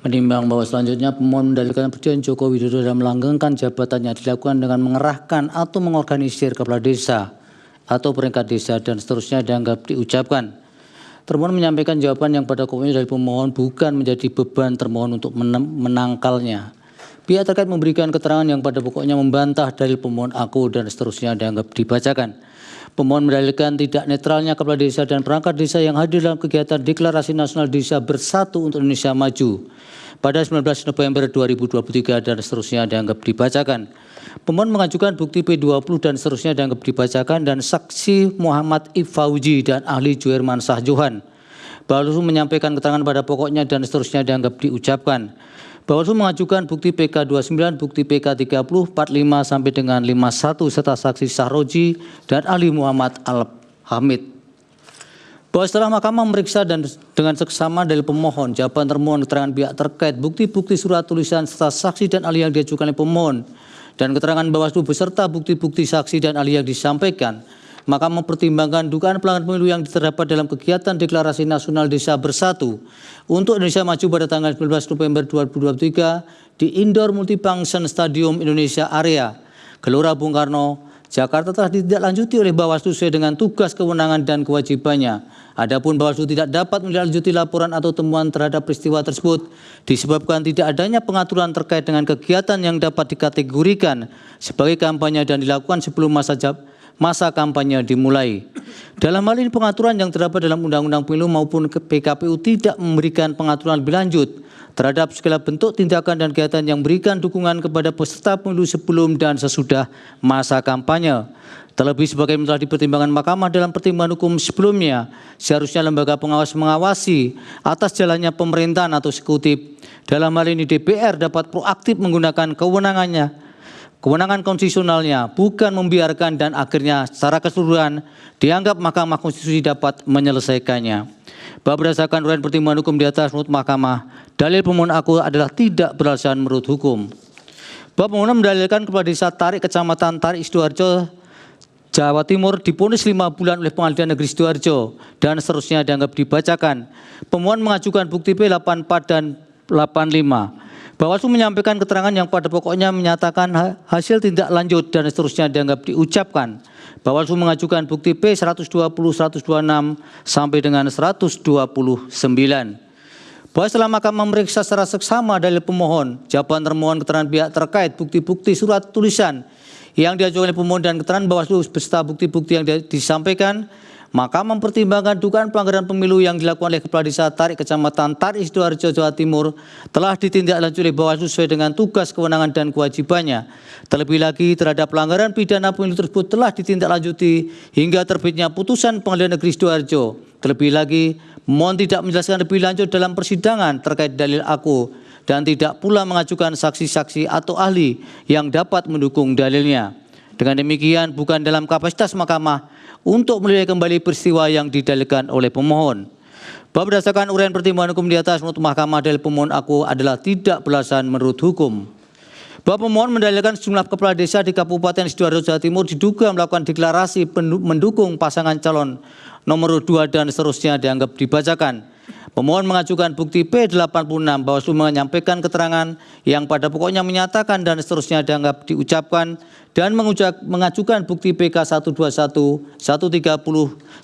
Menimbang bahwa selanjutnya pemohon mendalilkan Presiden Joko Widodo dalam melanggengkan jabatannya dilakukan dengan mengerahkan atau mengorganisir kepala desa atau perangkat desa dan seterusnya dianggap diucapkan. Termohon menyampaikan jawaban yang pada pokoknya dari pemohon bukan menjadi beban termohon untuk menangkalnya. Pihak terkait memberikan keterangan yang pada pokoknya membantah dalil pemohon aku dan seterusnya dianggap dibacakan. Pemohon mendalilkan tidak netralnya kepala desa dan perangkat desa yang hadir dalam kegiatan Deklarasi Nasional Desa Bersatu untuk Indonesia Maju pada 19 November 2023 dan seterusnya dianggap dibacakan. Pemohon mengajukan bukti P20 dan seterusnya dianggap dibacakan dan saksi Muhammad Ifauji dan ahli Juherman Sahjohan. Bawaslu menyampaikan keterangan pada pokoknya dan seterusnya dianggap diucapkan. Bawaslu mengajukan bukti PK 29, bukti PK 30, 45 sampai dengan 51 serta saksi Sahroji dan ahli Muhammad Al-Hamid. Bahwa setelah mahkamah memeriksa dan dengan seksama dari pemohon, jawaban termohon, keterangan pihak terkait, bukti-bukti surat tulisan serta saksi dan ahli yang diajukan oleh pemohon, dan keterangan Bawaslu beserta bukti-bukti saksi dan ahli yang disampaikan, maka mempertimbangkan dugaan pelanggaran pemilu yang terdapat dalam kegiatan Deklarasi Nasional Desa Bersatu untuk Indonesia Maju pada tanggal 19 November 2023 di Indoor Multifunction Stadium Indonesia Area, Gelora Bung Karno, Jakarta telah ditindaklanjuti oleh Bawaslu sesuai dengan tugas, kewenangan, dan kewajibannya. Adapun Bawaslu tidak dapat menindaklanjuti laporan atau temuan terhadap peristiwa tersebut disebabkan tidak adanya pengaturan terkait dengan kegiatan yang dapat dikategorikan sebagai kampanye dan dilakukan sebelum masa kampanye dimulai. Dalam hal ini pengaturan yang terdapat dalam Undang-Undang Pemilu maupun PKPU tidak memberikan pengaturan lebih lanjut terhadap segala bentuk tindakan dan kegiatan yang memberikan dukungan kepada peserta pemilu sebelum dan sesudah masa kampanye. Terlebih sebagaimana telah dipertimbangkan mahkamah dalam pertimbangan hukum sebelumnya, seharusnya lembaga pengawas mengawasi atas jalannya pemerintahan atau eksekutif. Dalam hal ini DPR dapat proaktif menggunakan kewenangan konstitusionalnya, bukan membiarkan dan akhirnya secara keseluruhan dianggap Mahkamah Konstitusi dapat menyelesaikannya. Bahwa berdasarkan uraian pertimbangan hukum di atas menurut Mahkamah, dalil pemohon aku adalah tidak beralasan menurut hukum. Bahwa pemohon mendalilkan kepala desa Tarik Kecamatan Tarik Sidoarjo, Jawa Timur divonis 5 bulan oleh Pengadilan Negeri Sidoarjo dan seterusnya dianggap dibacakan. Pemohon mengajukan bukti P84 dan 85. Bawaslu menyampaikan keterangan yang pada pokoknya menyatakan hasil tindak lanjut dan seterusnya dianggap diucapkan. Bawaslu mengajukan bukti P120, 126 sampai dengan 129. Bahwa setelah mahkamah memeriksa secara seksama dalil pemohon, jawaban termohon, keterangan pihak terkait, bukti-bukti surat tulisan yang diajukan oleh pemohon dan keterangan Bawaslu beserta bukti-bukti yang disampaikan, maka mempertimbangkan dugaan pelanggaran pemilu yang dilakukan oleh Kepala Desa Tarik Kecamatan Tarik Sidoarjo, Jawa Timur telah ditindaklanjuti oleh Bawaslu sesuai dengan tugas, kewenangan, dan kewajibannya. Terlebih lagi terhadap pelanggaran pidana pemilu tersebut telah ditindaklanjuti hingga terbitnya putusan Pengadilan Negeri Sidoarjo. Terlebih lagi, mohon tidak menjelaskan lebih lanjut dalam persidangan terkait dalil aku dan tidak pula mengajukan saksi-saksi atau ahli yang dapat mendukung dalilnya. Dengan demikian bukan dalam kapasitas mahkamah untuk menilai kembali peristiwa yang didalilkan oleh pemohon. Bahwa berdasarkan uraian pertimbangan hukum di atas menurut Mahkamah, dalil pemohon aku adalah tidak beralasan menurut hukum. Bahwa pemohon mendalilkan sejumlah kepala desa di Kabupaten Sidoarjo, Jawa Timur diduga melakukan deklarasi mendukung pasangan calon nomor 2 dan seterusnya dianggap dibacakan. Pemohon mengajukan bukti P86. Bawaslu menyampaikan keterangan yang pada pokoknya menyatakan dan seterusnya dianggap diucapkan dan mengajukan bukti PK 121, 130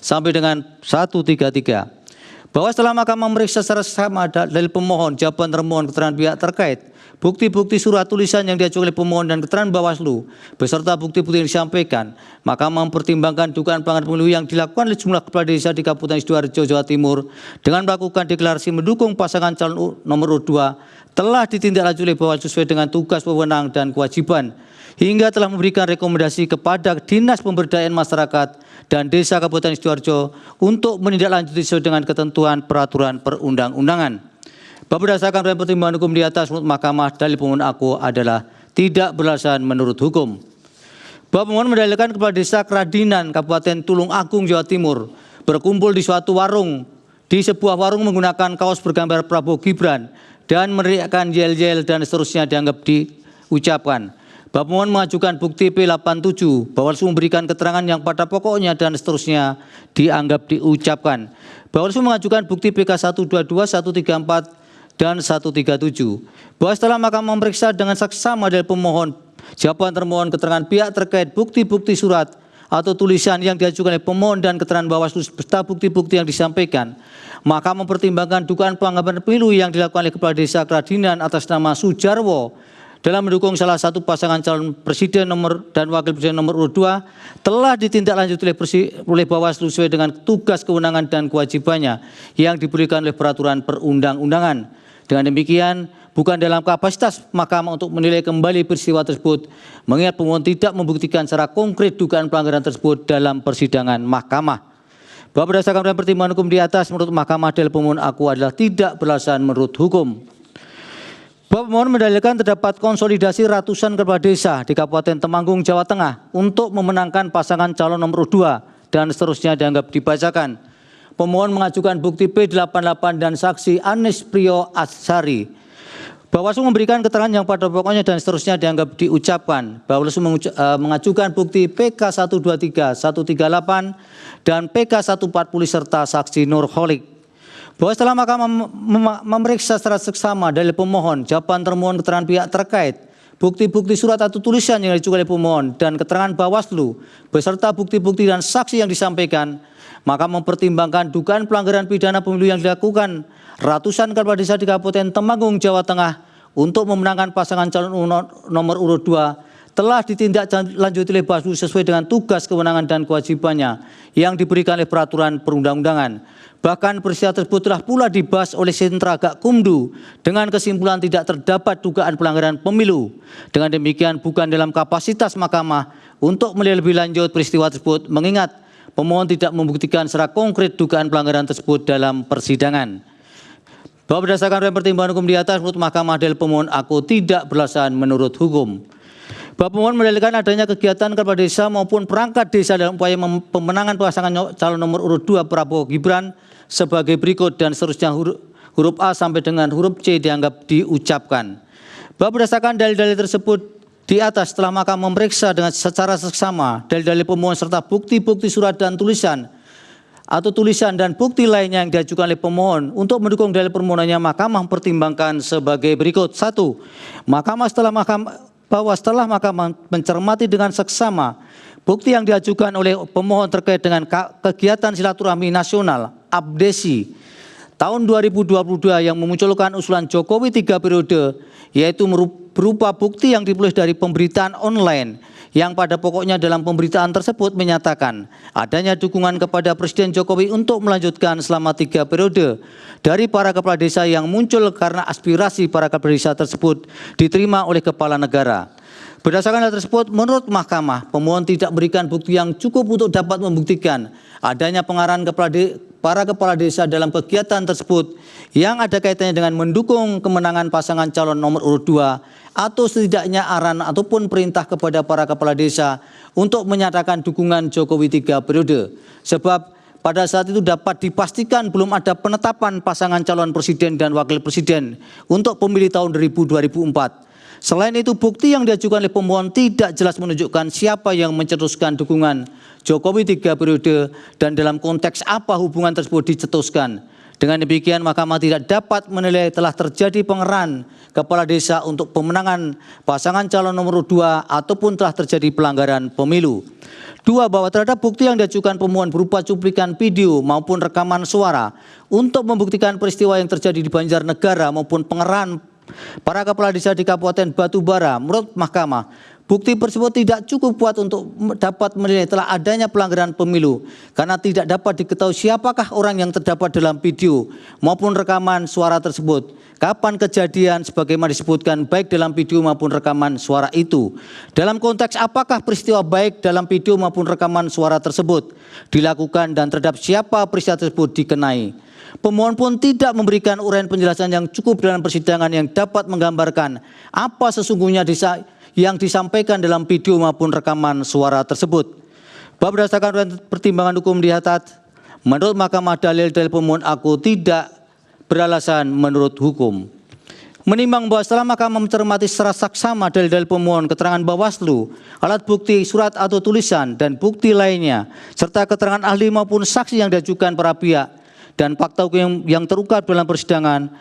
sampai dengan 133. Bahwa setelah mahkamah memeriksa secara sama dalil pemohon, jawaban termohon, keterangan pihak terkait, bukti-bukti surat tulisan yang diajukan oleh pemohon dan keterangan Bawaslu beserta bukti-bukti yang disampaikan, maka mempertimbangkan dugaan pelanggaran pemilu yang dilakukan oleh jumlah kepala desa di Kabupaten Sidoarjo, Jawa Timur dengan melakukan deklarasi mendukung pasangan calon nomor 2 telah ditindaklanjuti oleh Bawaslu sesuai dengan tugas, wewenang, dan kewajiban hingga telah memberikan rekomendasi kepada Dinas Pemberdayaan Masyarakat dan Desa Kabupaten Sidoarjo untuk menindaklanjuti sesuai dengan ketentuan peraturan perundang-undangan. Bahwa berdasarkan pertimbangan hukum di atas menurut Mahkamah, dalil pemohon aku adalah tidak beralasan menurut hukum. Bahwa pemohon mendalilkan kepala desa Keradinan, Kabupaten Tulung Agung, Jawa Timur berkumpul di suatu warung, di sebuah warung menggunakan kaos bergambar Prabowo Gibran dan meneriakkan yel-yel dan seterusnya dianggap diucapkan. Bahwa pemohon mengajukan bukti P87, Bawaslu memberikan keterangan yang pada pokoknya dan seterusnya dianggap diucapkan. Bawaslu mengajukan bukti PK 122, 134, dan 137. Bahwa setelah mahkamah memeriksa dengan saksama dalil pemohon, jawaban termohon, keterangan pihak terkait, bukti-bukti surat atau tulisan yang diajukan oleh pemohon dan keterangan Bawaslu serta bukti-bukti yang disampaikan, maka mempertimbangkan dugaan pelanggaran pemilu yang dilakukan oleh Kepala Desa Kradinan atas nama Sujarwo dalam mendukung salah satu pasangan calon presiden dan wakil presiden nomor urut 2 telah ditindaklanjuti oleh Bawaslu sesuai dengan tugas, kewenangan, dan kewajibannya yang diberikan oleh peraturan perundang-undangan. Dengan demikian, bukan dalam kapasitas mahkamah untuk menilai kembali peristiwa tersebut, mengingat pemohon tidak membuktikan secara konkret dugaan pelanggaran tersebut dalam persidangan mahkamah. Bahwa berdasarkan pertimbangan hukum di atas, menurut mahkamah dalil pemohon aku adalah tidak beralasan menurut hukum. Bahwa pemohon mendalilkan terdapat konsolidasi ratusan kepala desa di Kabupaten Temanggung, Jawa Tengah untuk memenangkan pasangan calon nomor 2 dan seterusnya dianggap dibacakan. Pemohon mengajukan bukti P88 dan saksi Anis Priyo Asari. Bawaslu memberikan keterangan yang pada pokoknya dan seterusnya dianggap diucapkan. Bawaslu mengajukan bukti PK123, 138 dan PK140 serta saksi Nurholik. Bahwa setelah mahkamah memeriksa secara seksama dalil pemohon, jawaban termohon, keterangan pihak terkait, bukti-bukti surat atau tulisan yang diajukan oleh pemohon dan keterangan Bawaslu beserta bukti-bukti dan saksi yang disampaikan, maka mempertimbangkan dugaan pelanggaran pidana pemilu yang dilakukan ratusan kepala desa di Kabupaten Temanggung, Jawa Tengah untuk memenangkan pasangan calon nomor urut 2 telah ditindaklanjuti oleh Bawaslu sesuai dengan tugas, kewenangan, dan kewajibannya yang diberikan oleh peraturan perundang-undangan. Bahkan peristiwa tersebut telah pula dibahas oleh Sentra Gakumdu dengan kesimpulan tidak terdapat dugaan pelanggaran pemilu. Dengan demikian, bukan dalam kapasitas mahkamah untuk menilai lebih lanjut peristiwa tersebut, mengingat pemohon tidak membuktikan secara konkret dugaan pelanggaran tersebut dalam persidangan. Bahwa berdasarkan pertimbangan hukum di atas, menurut mahkamah dalil pemohon aku tidak beralasan menurut hukum. Bahwa pemohon mendalilkan adanya kegiatan kepala desa maupun perangkat desa dalam upaya pemenangan pasangan calon nomor urut 2 Prabowo Gibran sebagai berikut dan seterusnya huruf A sampai dengan huruf C dianggap diucapkan. Bahwa berdasarkan dalil-dalil tersebut di atas, setelah mahkamah memeriksa dengan secara seksama dalil-dalil pemohon serta bukti-bukti surat dan tulisan atau tulisan dan bukti lainnya yang diajukan oleh pemohon untuk mendukung dalil permohonannya, mahkamah mempertimbangkan sebagai berikut. 1. Bahwa setelah mahkamah mencermati dengan seksama bukti yang diajukan oleh pemohon terkait dengan kegiatan silaturahmi nasional Abdesi tahun 2022 yang memunculkan usulan Jokowi 3 periode, yaitu berupa bukti yang diperoleh dari pemberitaan online yang pada pokoknya dalam pemberitaan tersebut menyatakan adanya dukungan kepada Presiden Jokowi untuk melanjutkan selama 3 periode dari para kepala desa yang muncul karena aspirasi para kepala desa tersebut diterima oleh kepala negara. Berdasarkan hal tersebut, menurut mahkamah, pemohon tidak berikan bukti yang cukup untuk dapat membuktikan adanya pengarahan para kepala desa dalam kegiatan tersebut yang ada kaitannya dengan mendukung kemenangan pasangan calon nomor urut 2 atau setidaknya arahan ataupun perintah kepada para kepala desa untuk menyatakan dukungan Jokowi 3 periode. Sebab pada saat itu dapat dipastikan belum ada penetapan pasangan calon presiden dan wakil presiden untuk pemilih tahun 2004. Selain itu, bukti yang diajukan oleh pemohon tidak jelas menunjukkan siapa yang mencetuskan dukungan Jokowi 3 periode dan dalam konteks apa hubungan tersebut dicetuskan. Dengan demikian, mahkamah tidak dapat menilai telah terjadi pengerahan kepala desa untuk pemenangan pasangan calon nomor 2 ataupun telah terjadi pelanggaran pemilu. 2. Bahwa terhadap bukti yang diajukan pemohon berupa cuplikan video maupun rekaman suara untuk membuktikan peristiwa yang terjadi di Banjarnegara maupun pengerahan para kepala desa di Kabupaten Batubara, menurut mahkamah, bukti tersebut tidak cukup kuat untuk dapat menilai telah adanya pelanggaran pemilu karena tidak dapat diketahui siapakah orang yang terdapat dalam video maupun rekaman suara tersebut, kapan kejadian sebagaimana disebutkan baik dalam video maupun rekaman suara itu, dalam konteks apakah peristiwa baik dalam video maupun rekaman suara tersebut dilakukan dan terhadap siapa peristiwa tersebut dikenai. Pemohon pun tidak memberikan uraian penjelasan yang cukup dalam persidangan yang dapat menggambarkan apa sesungguhnya yang disampaikan dalam video maupun rekaman suara tersebut. Bahwa berdasarkan pertimbangan hukum di atas, menurut mahkamah dalil-dalil pemohon aku tidak beralasan menurut hukum. Menimbang bahwa setelah mahkamah mencermati secara saksama dalil-dalil pemohon, keterangan Bawaslu, alat bukti surat atau tulisan dan bukti lainnya serta keterangan ahli maupun saksi yang diajukan para pihak, dan fakta hukum yang terungkap dalam persidangan,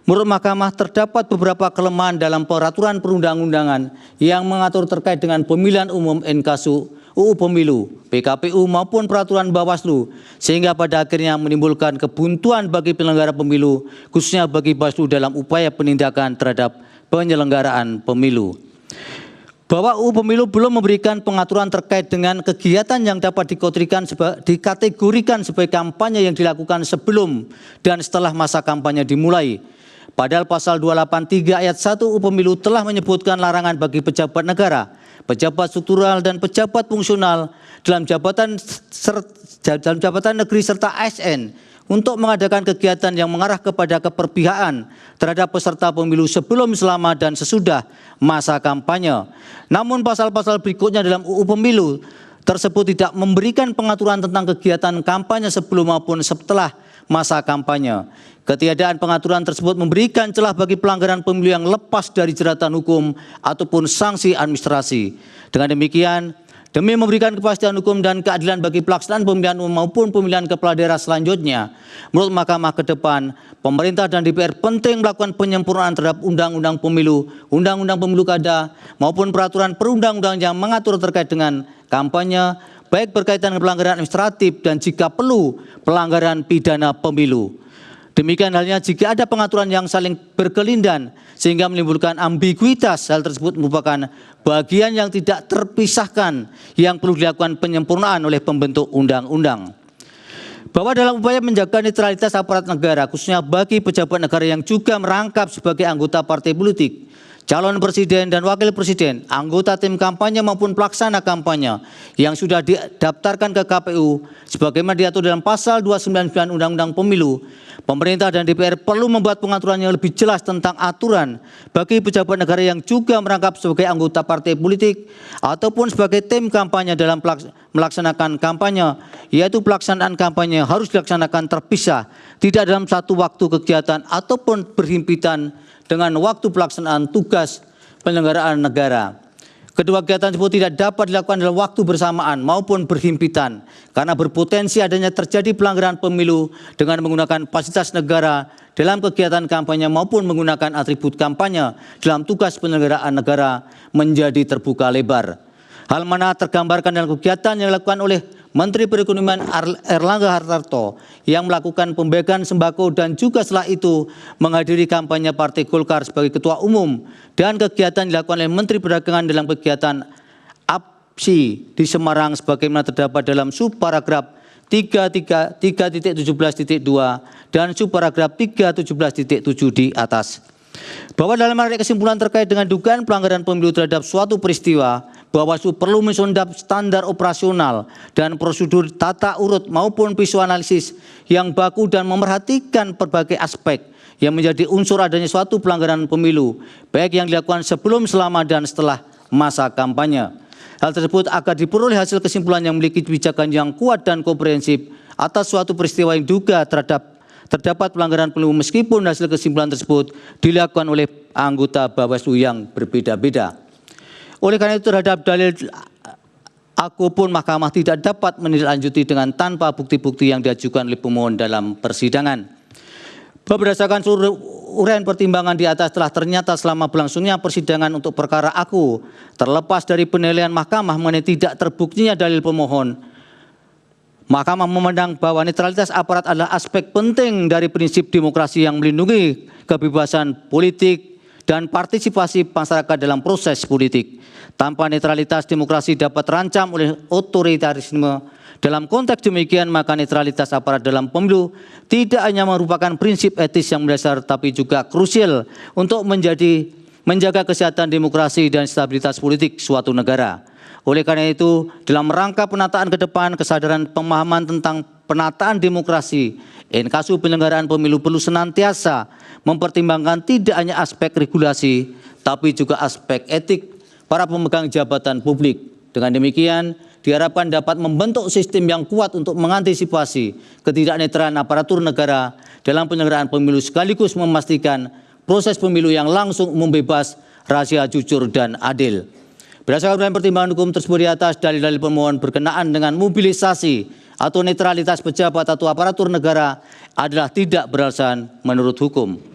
menurut Mahkamah terdapat beberapa kelemahan dalam peraturan perundang-undangan yang mengatur terkait dengan pemilihan umum inkasu UU Pemilu, PKPU maupun peraturan Bawaslu, sehingga pada akhirnya menimbulkan kebuntuan bagi penyelenggara pemilu, khususnya bagi Bawaslu dalam upaya penindakan terhadap penyelenggaraan pemilu. Bahwa UU Pemilu belum memberikan pengaturan terkait dengan kegiatan yang dapat dikategorikan sebagai kampanye yang dilakukan sebelum dan setelah masa kampanye dimulai. Padahal pasal 283 ayat 1 UU Pemilu telah menyebutkan larangan bagi pejabat negara, pejabat struktural dan pejabat fungsional dalam jabatan negeri serta ASN untuk mengadakan kegiatan yang mengarah kepada keperpihakan terhadap peserta pemilu sebelum, selama, dan sesudah masa kampanye. Namun pasal-pasal berikutnya dalam UU Pemilu tersebut tidak memberikan pengaturan tentang kegiatan kampanye sebelum maupun setelah masa kampanye. Ketiadaan pengaturan tersebut memberikan celah bagi pelanggaran pemilu yang lepas dari jeratan hukum ataupun sanksi administrasi. Dengan demikian, demi memberikan kepastian hukum dan keadilan bagi pelaksanaan pemilihan umum maupun pemilihan kepala daerah selanjutnya, menurut Mahkamah ke depan, pemerintah dan DPR penting melakukan penyempurnaan terhadap Undang-Undang Pemilu, Undang-Undang Pemilu Kada, maupun peraturan perundang-undangan yang mengatur terkait dengan kampanye, baik berkaitan dengan pelanggaran administratif dan jika perlu pelanggaran pidana pemilu. Demikian halnya jika ada pengaturan yang saling berkelindan sehingga menimbulkan ambiguitas, hal tersebut merupakan bagian yang tidak terpisahkan yang perlu dilakukan penyempurnaan oleh pembentuk undang-undang. Bahwa dalam upaya menjaga netralitas aparat negara, khususnya bagi pejabat negara yang juga merangkap sebagai anggota partai politik, calon presiden dan wakil presiden, anggota tim kampanye maupun pelaksana kampanye yang sudah didaftarkan ke KPU sebagaimana diatur dalam pasal 299 Undang-Undang Pemilu, pemerintah dan DPR perlu membuat pengaturan yang lebih jelas tentang aturan bagi pejabat negara yang juga merangkap sebagai anggota partai politik ataupun sebagai tim kampanye dalam melaksanakan kampanye, yaitu pelaksanaan kampanye harus dilaksanakan terpisah, tidak dalam satu waktu kegiatan ataupun berhimpitan dengan waktu pelaksanaan tugas penyelenggaraan negara. Kedua kegiatan tersebut tidak dapat dilakukan dalam waktu bersamaan maupun berhimpitan karena berpotensi adanya terjadi pelanggaran pemilu dengan menggunakan fasilitas negara dalam kegiatan kampanye maupun menggunakan atribut kampanye dalam tugas penyelenggaraan negara menjadi terbuka lebar. Hal mana tergambarkan dalam kegiatan yang dilakukan oleh Menteri Perekonomian Erlangga Hartarto yang melakukan pembagian sembako dan juga setelah itu menghadiri kampanye Partai Golkar sebagai Ketua Umum dan kegiatan dilakukan oleh Menteri Perdagangan dalam kegiatan APSI di Semarang sebagaimana terdapat dalam subparagraf 3.17.2 dan subparagraf 3.17.7 di atas. Bahwa dalam menarik kesimpulan terkait dengan dugaan pelanggaran pemilu terhadap suatu peristiwa, Bawaslu perlu mensondap standar operasional dan prosedur tata urut maupun visuanalisis yang baku dan memerhatikan berbagai aspek yang menjadi unsur adanya suatu pelanggaran pemilu, baik yang dilakukan sebelum, selama, dan setelah masa kampanye. Hal tersebut agar diperoleh hasil kesimpulan yang memiliki kebijakan yang kuat dan komprehensif atas suatu peristiwa yang juga terdapat pelanggaran pemilu meskipun hasil kesimpulan tersebut dilakukan oleh anggota Bawaslu yang berbeda-beda. Oleh karena itu terhadap dalil aku pun Mahkamah tidak dapat menindaklanjuti dengan tanpa bukti-bukti yang diajukan oleh pemohon dalam persidangan. Berdasarkan seluruh uraian pertimbangan di atas telah ternyata selama berlangsungnya persidangan untuk perkara aku, terlepas dari penilaian Mahkamah mengenai tidak terbuktinya dalil pemohon, Mahkamah memandang bahwa netralitas aparat adalah aspek penting dari prinsip demokrasi yang melindungi kebebasan politik dan partisipasi masyarakat dalam proses politik. Tanpa netralitas, demokrasi dapat terancam oleh otoritarisme. Dalam konteks demikian, maka netralitas aparat dalam pemilu tidak hanya merupakan prinsip etis yang mendasar, tapi juga krusial untuk menjaga kesehatan demokrasi dan stabilitas politik suatu negara. Oleh karena itu, dalam rangka penataan ke depan, kesadaran pemahaman tentang penataan demokrasi, inkasu penyelenggaraan pemilu perlu senantiasa mempertimbangkan tidak hanya aspek regulasi, tapi juga aspek etik para pemegang jabatan publik. Dengan demikian, diharapkan dapat membentuk sistem yang kuat untuk mengantisipasi ketidaknetralan aparatur negara dalam penyelenggaraan pemilu sekaligus memastikan proses pemilu yang langsung, umum, bebas, rahasia, jujur, dan adil. Berdasarkan pertimbangan hukum tersebut di atas, dalil-dalil pemohon berkenaan dengan mobilisasi atau netralitas pejabat atau aparatur negara adalah tidak beralasan menurut hukum.